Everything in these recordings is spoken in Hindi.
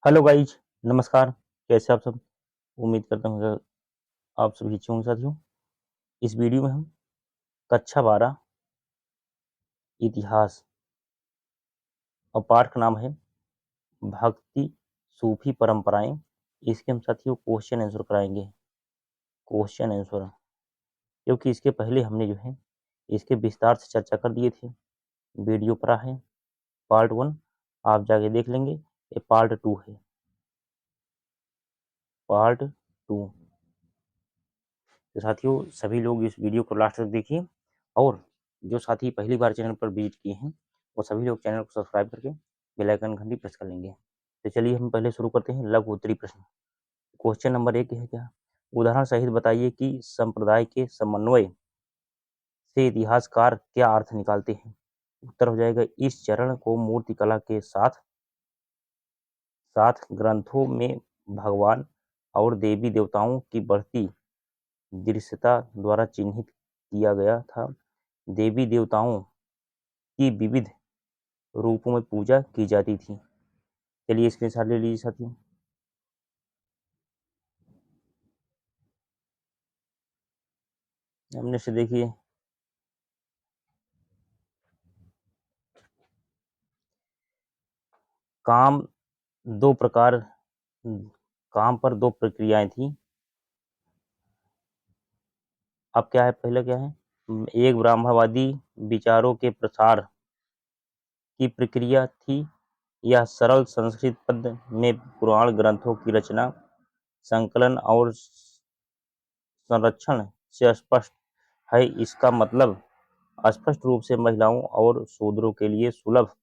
हेलो गाइज, नमस्कार। कैसे आप सब? उम्मीद करता हूँ कि आप सभी अच्छे होंगे साथियों। इस वीडियो में हम कक्षा 12 इतिहास और पाठ का नाम है भक्ति सूफी परंपराएं। इसके हम साथियों क्वेश्चन आंसर कराएंगे। क्वेश्चन आंसर क्योंकि इसके पहले हमने जो है इसके विस्तार से चर्चा कर दिए थे। वीडियो पड़ा है पार्ट 1, आप जाके देख लेंगे। ये पार्ट 2 है, पार्ट 2। तो साथियों सभी लोग इस वीडियो को लास्ट तक देखिए, और जो साथी पहली बार चैनल पर विजिट किए हैं वो सभी लोग चैनल को सब्सक्राइब करके बेल आइकन घंटी प्रेस कर लेंगे। तो चलिए हम पहले शुरू करते हैं लघु उत्तरी प्रश्न। क्वेश्चन नंबर 1 है क्या? उदाहरण सहित बताइए कि संप्रदाय के समन्वय से इतिहासकार क्या अर्थ निकालते हैं। उत्तर हो जाएगा इस चरण को मूर्तिकला के साथ साथ ग्रंथों में भगवान और देवी देवताओं की बढ़ती दृश्यता द्वारा चिन्हित किया गया था। देवी देवताओं की विविध रूपों में पूजा की जाती थी। चलिए स्क्रीनशॉट ले लीजिए साथियों। हमने से देखिए काम दो प्रकार काम पर दो प्रक्रियाएं थी। अब क्या है, पहले क्या है, एक ब्राह्मणवादी विचारों के प्रसार की प्रक्रिया थी। यह सरल संस्कृत पद में पुराण ग्रंथों की रचना, संकलन और संरक्षण से स्पष्ट है। इसका मतलब स्पष्ट रूप से महिलाओं और शूद्रों के लिए सुलभ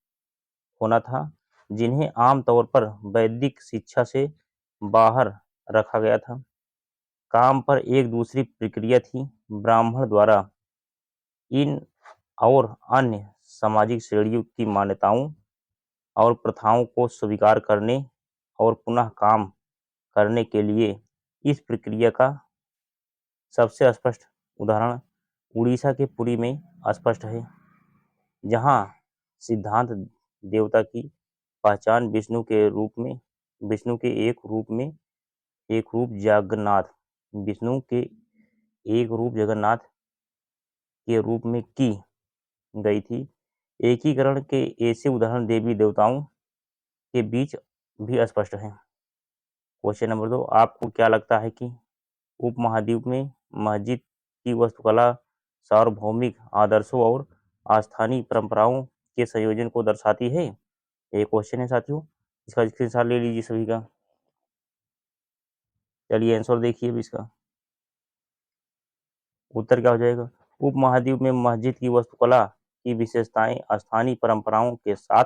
होना था, जिन्हें आमतौर पर वैदिक शिक्षा से बाहर रखा गया था। काम पर एक दूसरी प्रक्रिया थी। ब्राह्मण द्वारा इन और अन्य सामाजिक श्रेणियों की मान्यताओं और प्रथाओं को स्वीकार करने और पुनः काम करने के लिए। इस प्रक्रिया का सबसे स्पष्ट उदाहरण उड़ीसा के पुरी में स्पष्ट है, जहाँ सिद्धांत देवता की पहचान विष्णु के एक रूप जगन्नाथ विष्णु के एक रूप जगन्नाथ के रूप में की गई थी। एकीकरण के ऐसे उदाहरण देवी देवताओं के बीच भी स्पष्ट है। क्वेश्चन नंबर 2, आपको क्या लगता है कि उपमहाद्वीप में मस्जिद की वास्तुकला सार्वभौमिक आदर्शों और स्थानीय परंपराओं के संयोजन को दर्शाती है? ये क्वेश्चन है साथियों, इसका स्क्रीनशॉट ले लीजिए सभी का। चलिए आंसर देखिए अब इसका। उत्तर क्या हो जाएगा? उपमहाद्वीप में मस्जिद की वास्तुकला की विशेषताएं स्थानीय परंपराओं के साथ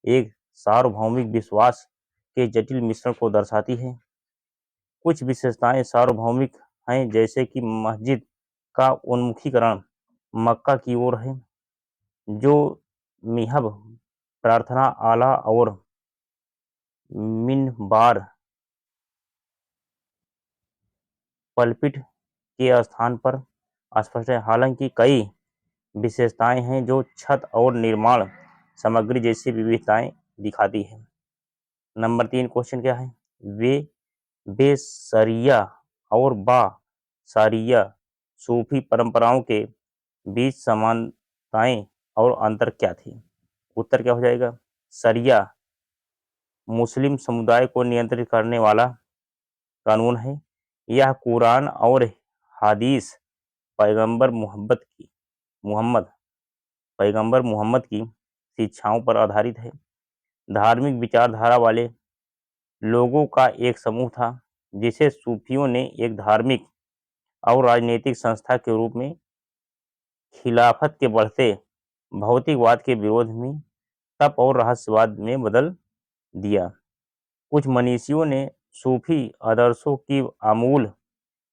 एक सार्वभौमिक विश्वास के जटिल मिश्रण को दर्शाती है। कुछ विशेषताएं सार्वभौमिक हैं, जैसे कि मस्जिद का उन्मुखीकरण मक्का की ओर है, जो मिहब प्रार्थना आला और मिनबार पलपिट के स्थान पर स्पष्ट है। हालांकि कई विशेषताएं हैं जो छत और निर्माण सामग्री जैसी विविधताएं दिखाती है। नंबर 3 क्वेश्चन क्या है? वे बेसरिया और बा सारिया सूफी परंपराओं के बीच समानताएं और अंतर क्या थी? उत्तर क्या हो जाएगा? सरिया मुस्लिम समुदाय को नियंत्रित करने वाला कानून है। यह कुरान और हदीस पैगंबर मोहम्मद पैगंबर मोहम्मद की शिक्षाओं पर आधारित है। धार्मिक विचारधारा वाले लोगों का एक समूह था, जिसे सूफियों ने एक धार्मिक और राजनीतिक संस्था के रूप में खिलाफत के बढ़ते भौतिकवाद के विरोध में तप और रहस्यवाद में बदल दिया। कुछ मनीषियों ने सूफी आदर्शों की आमूल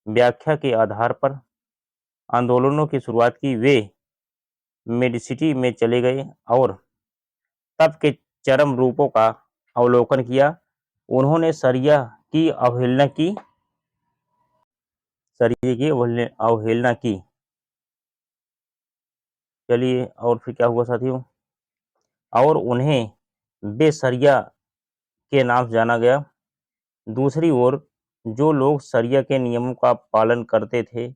व्याख्या के आधार पर आंदोलनों की शुरुआत की। वे मेडिसिटी में चले गए और तप के चरम रूपों का अवलोकन किया। उन्होंने शरिया की अवहेलना की। चलिए और फिर क्या हुआ साथियों? और उन्हें बेसरिया के नाम से जाना गया। दूसरी ओर जो लोग शरिया के नियमों का पालन करते थे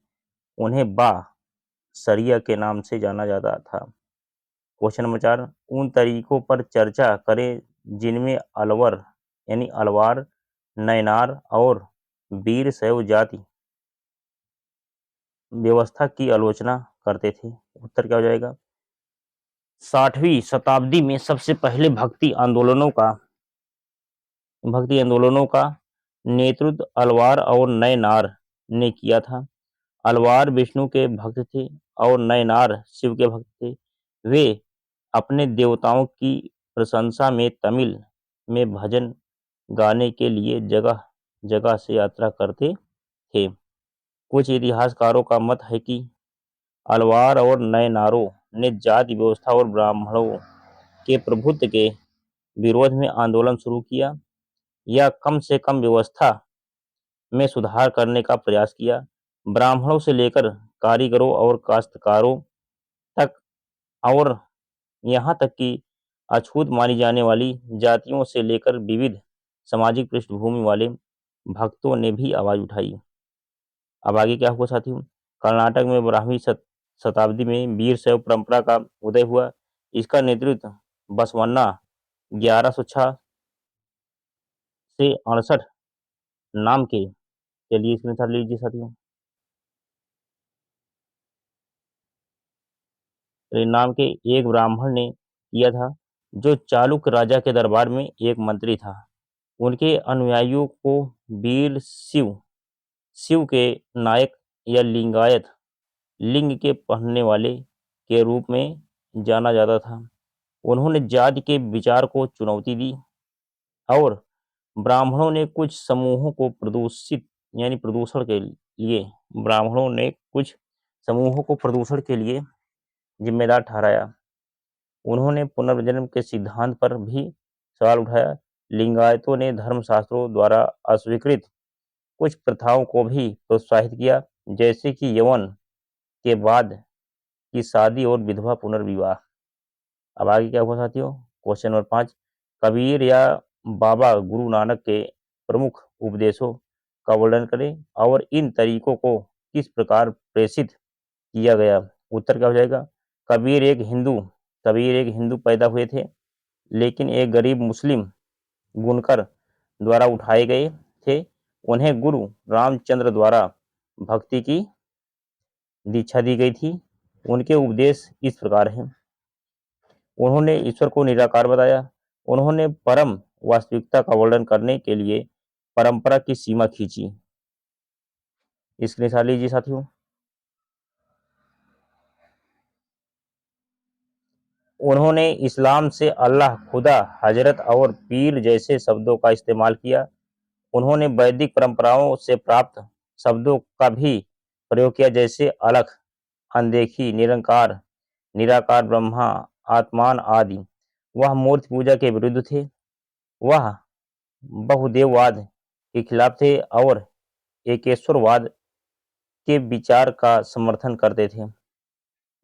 उन्हें बा शरिया के नाम से जाना जाता था। क्वेश्चन नंबर 4, उन तरीकों पर चर्चा करें जिनमें अलवर यानी अलवार, नैनार और वीर शैव जाति व्यवस्था की आलोचना करते थे। उत्तर क्या हो जाएगा? 60वीं शताब्दी में सबसे पहले भक्ति आंदोलनों का नेतृत्व अलवार और नैनार ने किया था। अलवार विष्णु के भक्त थे और नैनार शिव के भक्त थे। वे अपने देवताओं की प्रशंसा में तमिल में भजन गाने के लिए जगह जगह से यात्रा करते थे। कुछ इतिहासकारों का मत है कि अलवार और नैनारों ने जाति व्यवस्था और ब्राह्मणों के प्रभुत्व के विरोध में आंदोलन शुरू किया या कम से कम व्यवस्था में सुधार करने का प्रयास किया। ब्राह्मणों से लेकर कारीगरों और काश्तकारों तक और यहाँ तक कि अछूत मानी जाने वाली जातियों से लेकर विविध सामाजिक पृष्ठभूमि वाले भक्तों ने भी आवाज उठाई। अब आगे क्या हुआ साथियों? कर्नाटक में 12वीं शताब्दी में वीर शैव परंपरा का उदय हुआ। इसका नेतृत्व बसवन्ना 1106 से 68 नाम के चलिए स्क्रीनशॉट लीजिए साथियों। नाम के एक ब्राह्मण ने किया था जो चालुक्य राजा के दरबार में एक मंत्री था। उनके अनुयायियों को वीर शिव के नायक या लिंगायत लिंग के पहनने वाले के रूप में जाना जाता था। उन्होंने जाति के विचार को चुनौती दी और ब्राह्मणों ने कुछ समूहों को प्रदूषण के लिए जिम्मेदार ठहराया। उन्होंने पुनर्जन्म के सिद्धांत पर भी सवाल उठाया। लिंगायतों ने धर्मशास्त्रों द्वारा अस्वीकृत कुछ प्रथाओं को भी प्रोत्साहित किया, जैसे कि यौवन के बाद की शादी और विधवा पुनर्विवाह। अब आगे क्या हुआ साथियों? क्वेश्चन नंबर 5, कबीर या बाबा गुरु नानक के प्रमुख उपदेशों का वर्णन करें और इन तरीकों को किस प्रकार प्रेषित किया गया। उत्तर क्या हो जाएगा? कबीर एक हिंदू पैदा हुए थे, लेकिन एक गरीब मुस्लिम बुनकर द्वारा उठाए गए थे। उन्हें गुरु रामचंद्र द्वारा भक्ति की दीक्षा दी गई थी। उनके उपदेश इस प्रकार हैं। उन्होंने ईश्वर को निराकार बताया। उन्होंने परम वास्तविकता का वर्णन करने के लिए परंपरा की सीमा खींची। स्क्रीनशॉट लीजिए साथियों। उन्होंने इस्लाम से अल्लाह, खुदा, हजरत और पीर जैसे शब्दों का इस्तेमाल किया। उन्होंने वैदिक परंपराओं से प्राप्त शब्दों का भी प्रयोग किया, जैसे अलख, अनदेखी, निरंकार, निराकार ब्रह्मा, आत्मान आदि। वह मूर्ति पूजा के विरुद्ध थे। वह बहुदेववाद के खिलाफ थे और एकेश्वरवाद के विचार का समर्थन करते थे।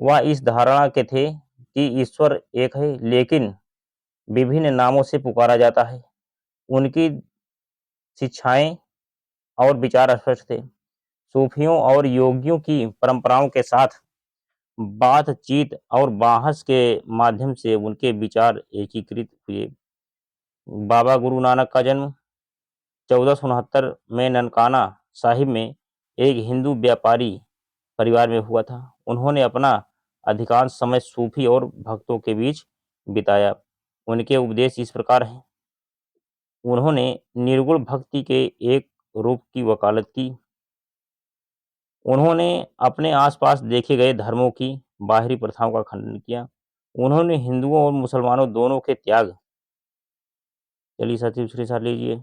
वह इस धारणा के थे कि ईश्वर एक है, लेकिन विभिन्न नामों से पुकारा जाता है। उनकी शिक्षाएं और विचार स्पष्ट थे। सूफियों और योगियों की परंपराओं के साथ बातचीत और बहस के माध्यम से उनके विचार एकीकृत हुए। बाबा गुरु नानक का जन्म 1469 में ननकाना साहिब में एक हिंदू व्यापारी परिवार में हुआ था। उन्होंने अपना अधिकांश समय सूफी और भक्तों के बीच बिताया। उनके उपदेश इस प्रकार हैं। उन्होंने निर्गुण भक्ति के एक रूप की वकालत की। उन्होंने अपने आसपास देखे गए धर्मों की बाहरी प्रथाओं का खंडन किया। उन्होंने हिंदुओं और मुसलमानों दोनों के त्याग, चलिए साथी स्क्रीनशॉट लीजिए,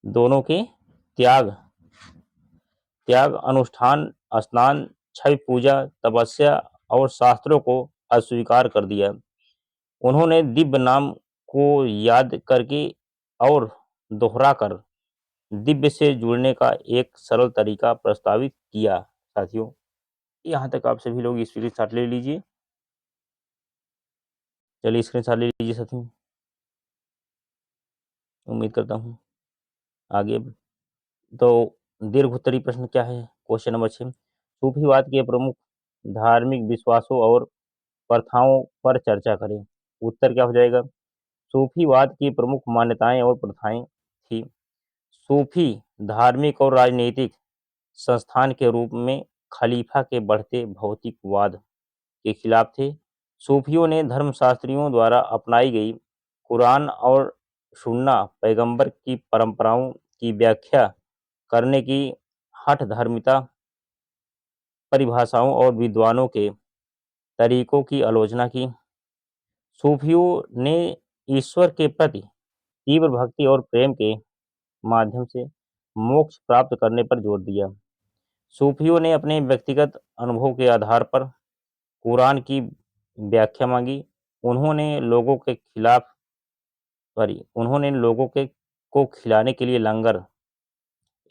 दोनों के त्याग, अनुष्ठान, स्नान, छठ पूजा, तपस्या और शास्त्रों को अस्वीकार कर दिया। उन्होंने दिव्य नाम को याद करके और दोहराकर दिव्य से जुड़ने का एक सरल तरीका प्रस्तावित किया। साथियों, यहाँ तक आप सभी लोग स्क्रीनशॉट ले लीजिए। चलिए स्क्रीनशॉट ले लीजिए साथियों। उम्मीद करता हूँ। आगे तो दीर्घ उत्तरीय प्रश्न क्या है? क्वेश्चन नंबर 6, सूफीवाद के प्रमुख धार्मिक विश्वासों और प्रथाओं पर चर्चा करें। उत्तर क्या हो जाएगा? सूफीवाद की प्रमुख मान्यताएं और प्रथाएं थी। सूफी धार्मिक और राजनीतिक संस्थान के रूप में खलीफा के बढ़ते भौतिकवाद के खिलाफ थे। सूफियों ने धर्मशास्त्रियों द्वारा अपनाई गई कुरान और सुन्ना पैगंबर की परंपराओं की व्याख्या करने की हठ धर्मिता परिभाषाओं और विद्वानों के तरीकों की आलोचना की। सूफियों ने ईश्वर के प्रति तीव्र भक्ति और प्रेम के माध्यम से मोक्ष प्राप्त करने पर जोर दिया। सूफियों ने अपने व्यक्तिगत अनुभव के आधार पर कुरान की व्याख्या मांगी। उन्होंने लोगों के को खिलाने के लिए लंगर,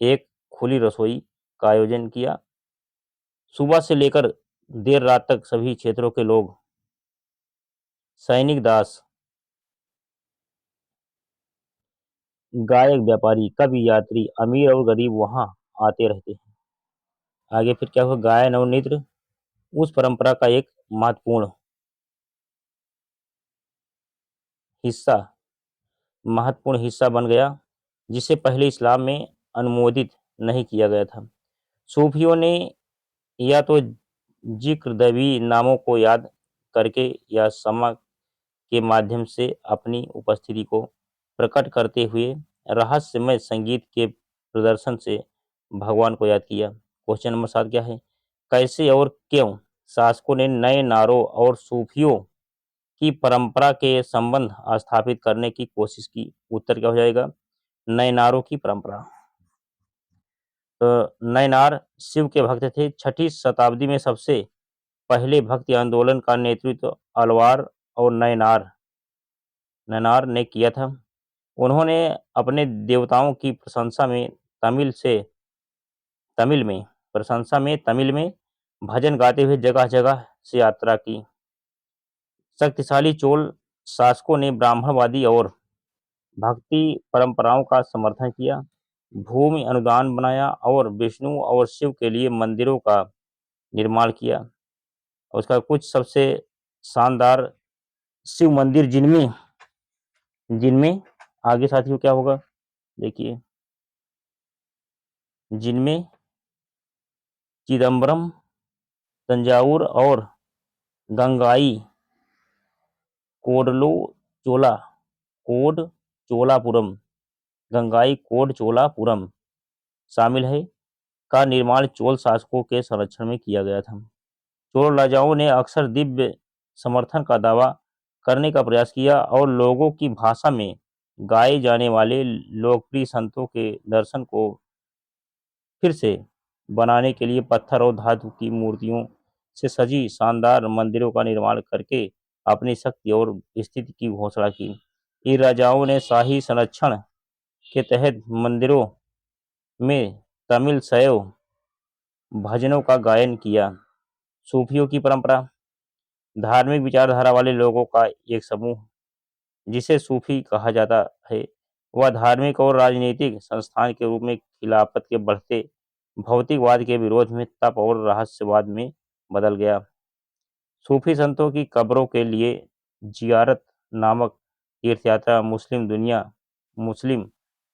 एक खुली रसोई का आयोजन किया। सुबह से लेकर देर रात तक सभी क्षेत्रों के लोग, सैनिक, दास, गायक, व्यापारी, कवि, यात्री, अमीर और गरीब वहां आते रहते हैं। आगे फिर क्या हुआ? गायन और नृत्य उस परंपरा का एक महत्वपूर्ण हिस्सा महत्वपूर्ण हिस्सा बन गया, जिसे पहले इस्लाम में अनुमोदित नहीं किया गया था। सूफियों ने या तो जिक्र दैवी नामों को याद करके या समा के माध्यम से अपनी उपस्थिति को प्रकट करते हुए रहस्यमय संगीत के प्रदर्शन से भगवान को याद किया। क्वेश्चन नंबर 7 क्या है? कैसे और क्यों शासकों ने नए नारों और सूफियों की परंपरा के संबंध स्थापित करने की कोशिश की? उत्तर क्या हो जाएगा? नए नारों की परंपरा। तो नयनार शिव के भक्त थे। 6ठी शताब्दी में सबसे पहले भक्ति आंदोलन का नेतृत्व अलवार और नयनार ने किया था। उन्होंने अपने देवताओं की तमिल में भजन गाते हुए जगह जगह से यात्रा की। शक्तिशाली चोल शासकों ने ब्राह्मणवादी और भक्ति परंपराओं का समर्थन किया, भूमि अनुदान बनाया और विष्णु और शिव के लिए मंदिरों का निर्माण किया। उसका कुछ सबसे शानदार शिव मंदिर जिनमें जिनमें आगे साथियों क्या होगा? देखिए, जिनमें चिदम्बरम, तंजावुर और गंगाई कोडलो चोला कोड चोलापुरम गंगाई कोड चोलापुरम शामिल है, का निर्माण चोल शासकों के संरक्षण में किया गया था। चोल राजाओं ने अक्सर दिव्य समर्थन का दावा करने का प्रयास किया और लोगों की भाषा में गाए जाने वाले लोकप्रिय संतों के दर्शन को फिर से बनाने के लिए पत्थर और धातु की मूर्तियों से सजी शानदार मंदिरों का निर्माण करके अपनी शक्ति और स्थिति की घोषणा की। इन राजाओं ने शाही संरक्षण के तहत मंदिरों में तमिल शैव भजनों का गायन किया। सूफियों की परंपरा धार्मिक विचारधारा वाले लोगों का एक समूह जिसे सूफी कहा जाता है, वह धार्मिक और राजनीतिक संस्थान के रूप में खिलाफत के बढ़ते भौतिकवाद के विरोध में तप और रहस्यवाद में बदल गया। सूफी संतों की कब्रों के लिए जियारत नामक तीर्थयात्रा मुस्लिम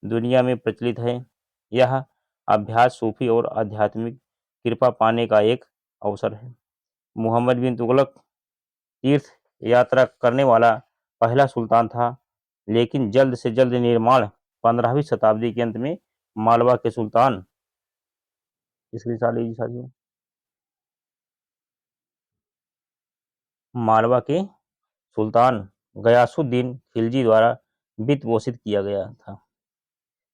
दुनिया में प्रचलित है। यह अभ्यास सूफी और आध्यात्मिक कृपा पाने का एक अवसर है। मुहम्मद बिन तुगलक तीर्थ यात्रा करने वाला पहला सुल्तान था, लेकिन जल्द से जल्द निर्माण 15वीं शताब्दी के अंत में मालवा के सुल्तान इसके साथ लीजिए साथियों मालवा के सुल्तान गयासुद्दीन खिलजी द्वारा वित्त पोषित किया गया था।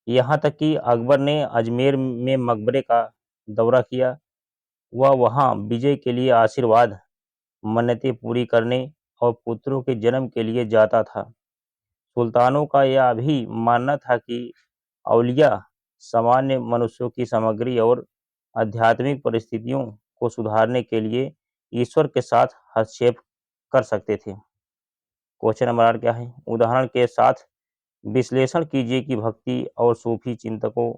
यहाँ तक कि अकबर ने अजमेर में मकबरे का दौरा किया। वह वहाँ विजय के लिए आशीर्वाद मन्नतें पूरी करने और पुत्रों के जन्म के लिए जाता था। सुल्तानों का यह भी मानना था कि औलिया सामान्य मनुष्यों की सामग्री और आध्यात्मिक परिस्थितियों को सुधारने के लिए ईश्वर के साथ हस्तक्षेप कर सकते थे। क्वेश्चन नंबर 8 क्या है? उदाहरण के साथ विश्लेषण कीजिए कि भक्ति और सूफी चिंतकों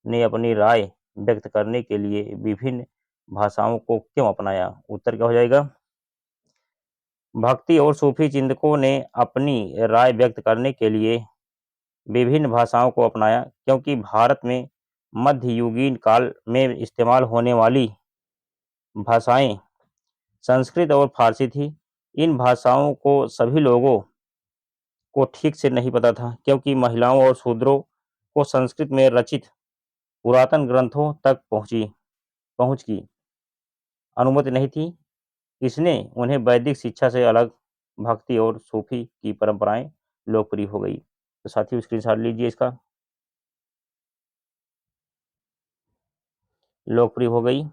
ने अपनी राय व्यक्त करने के लिए विभिन्न भाषाओं को क्यों अपनाया। उत्तर क्या हो जाएगा? भक्ति और सूफी चिंतकों ने अपनी राय व्यक्त करने के लिए विभिन्न भाषाओं को अपनाया क्योंकि भारत में मध्ययुगीन काल में इस्तेमाल होने वाली भाषाएं संस्कृत और फारसी थी। इन भाषाओं को सभी लोगों को ठीक से नहीं पता था क्योंकि महिलाओं और शूद्रों को संस्कृत में रचित पुरातन ग्रंथों तक पहुंच की अनुमति नहीं थी। इसने उन्हें वैदिक शिक्षा से अलग भक्ति और सूफी की परंपराएं लोकप्रिय हो गई। तो साथियों स्क्रीनशॉट लीजिए इसका। लोकप्रिय हो गई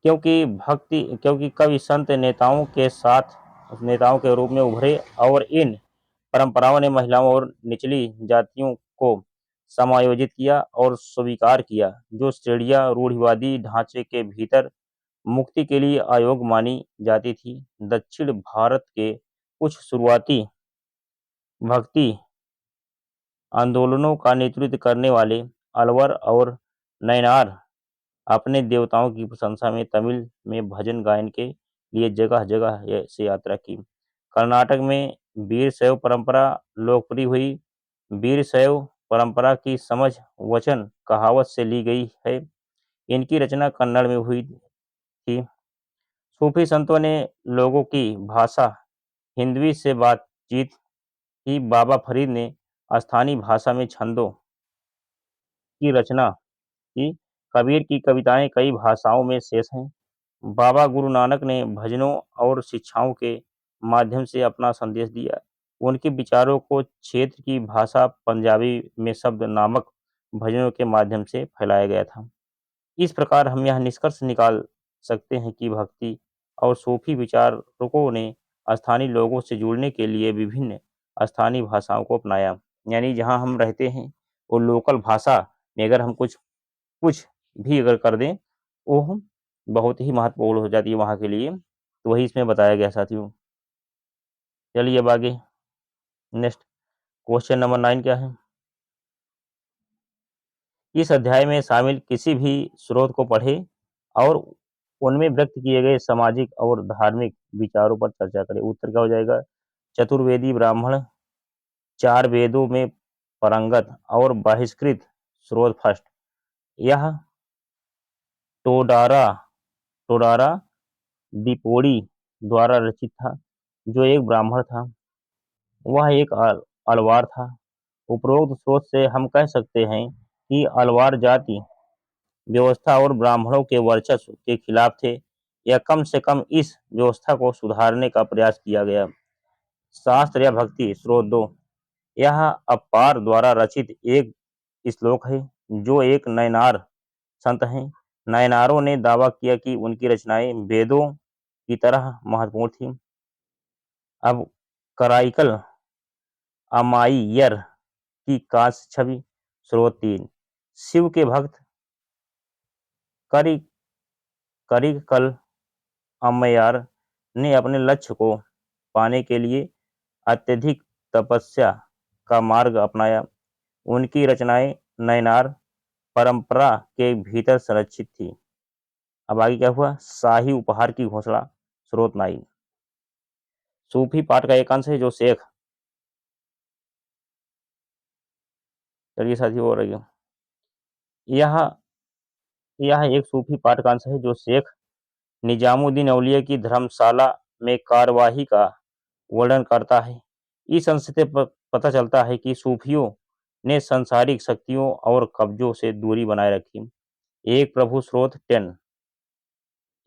क्योंकि कवि संत नेताओं के रूप में उभरे और इन परंपराओं ने महिलाओं और निचली जातियों को समायोजित किया और स्वीकार किया जो श्रेणियां रूढ़िवादी ढांचे के भीतर मुक्ति के लिए अयोग्य मानी जाती थी। दक्षिण भारत के कुछ शुरुआती भक्ति आंदोलनों का नेतृत्व करने वाले अलवर और नयनार अपने देवताओं की प्रशंसा में तमिल में भजन गायन के लिए जगह जगह से यात्रा की। कर्नाटक में वीर शैव परंपरा लोकप्रिय हुई। वीर शैव परंपरा की समझ वचन कहावत से ली गई है। इनकी रचना कन्नड़ में हुई थी। सूफी संतों ने लोगों की भाषा हिंदवी से बातचीत की। बाबा फरीद ने स्थानीय भाषा में छंदों की रचना की। कबीर की कविताएं कई भाषाओं में शेष हैं। बाबा गुरु नानक ने भजनों और शिक्षाओं के माध्यम से अपना संदेश दिया। उनके विचारों को क्षेत्र की भाषा पंजाबी में शब्द नामक भजनों के माध्यम से फैलाया गया था। इस प्रकार हम यह निष्कर्ष निकाल सकते हैं कि भक्ति और सूफी विचारकों ने स्थानीय लोगों से जुड़ने के लिए विभिन्न स्थानीय भाषाओं को अपनाया। यानी जहाँ हम रहते हैं वो लोकल भाषा में अगर हम कुछ कुछ भी अगर कर दें वो हम बहुत ही महत्वपूर्ण हो जाती है वहाँ के लिए। तो वही इसमें बताया गया साथियों। चलिए अब आगे नेक्स्ट क्वेश्चन नंबर 9 क्या है। इस अध्याय में शामिल किसी भी स्रोत को पढ़ें और उनमें व्यक्त किए गए सामाजिक और धार्मिक विचारों पर चर्चा करें। उत्तर क्या हो जाएगा? चतुर्वेदी ब्राह्मण, चार वेदों में पारंगत और बहिष्कृत स्रोत फर्स्ट। यह टोडारा टोडारा दीपोड़ी द्वारा रचित था जो एक ब्राह्मण था। वह एक अलवार था। उपरोक्त स्रोत से हम कह सकते हैं कि अलवार जाति व्यवस्था और ब्राह्मणों के वर्चस्व के खिलाफ थे या कम से कम इस व्यवस्था को सुधारने का प्रयास किया गया। शास्त्र या भक्ति स्रोत 2। यह अपार द्वारा रचित एक श्लोक है जो एक नयनार संत हैं। नयनारों ने दावा किया कि उनकी रचनाएं वेदों की तरह महत्वपूर्ण थीं। अब कराइकल अमाइयर की कांस्य छवि स्रोत 3। शिव के भक्त करी करिकल अम्मयार ने अपने लक्ष्य को पाने के लिए अत्यधिक तपस्या का मार्ग अपनाया। उनकी रचनाएं नयनार परंपरा के भीतर संरक्षित थी। अब आगे क्या हुआ? शाही उपहार की घोषणा स्रोत 9। सूफी पाठ का एक अंश है जो शेख चलिए साथी हो रही हो यह यह एक सूफी पाठ का अंश है जो शेख निजामुद्दीन औलिया की धर्मशाला में कार्यवाही का वर्णन करता है। इस अंश से पता चलता है कि सूफियों ने सांसारिक शक्तियों और कब्जों से दूरी बनाए रखी। एक प्रभु स्रोत 10।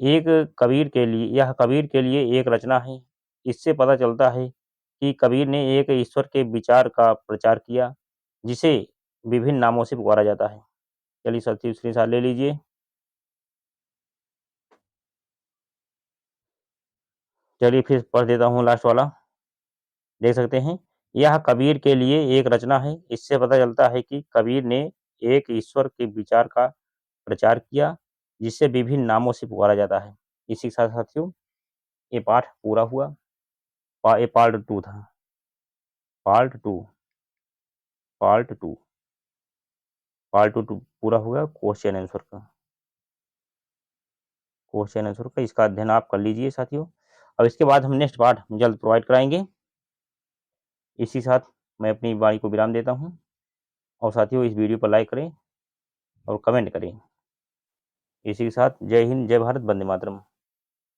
यह कबीर के लिए एक रचना है। इससे पता चलता है कि कबीर ने एक ईश्वर के विचार का प्रचार किया जिसे विभिन्न नामों से पुकारा जाता है। चलिए साथी स्क्रीनशॉट ले लीजिए। चलिए फिर पढ़ देता हूँ लास्ट वाला। देख सकते हैं यह कबीर के लिए एक रचना है। इससे पता चलता है कि कबीर ने एक ईश्वर के विचार का प्रचार किया जिसे विभिन्न नामों से पुकारा जाता है। इसी के साथ साथियों ये पाठ पूरा हुआ। ये पार्ट 2 था। पार्ट 2 पार्ट टू पूरा हो गया क्वेश्चन आंसर का। इसका अध्ययन आप कर लीजिए साथियों। अब इसके बाद हम नेक्स्ट पार्ट जल्द प्रोवाइड कराएंगे। इसी साथ मैं अपनी वाणी को विराम देता हूँ। और साथियों, इस वीडियो पर लाइक करें और कमेंट करें। इसी के साथ जय हिंद, जय भारत, वंदे मातरम।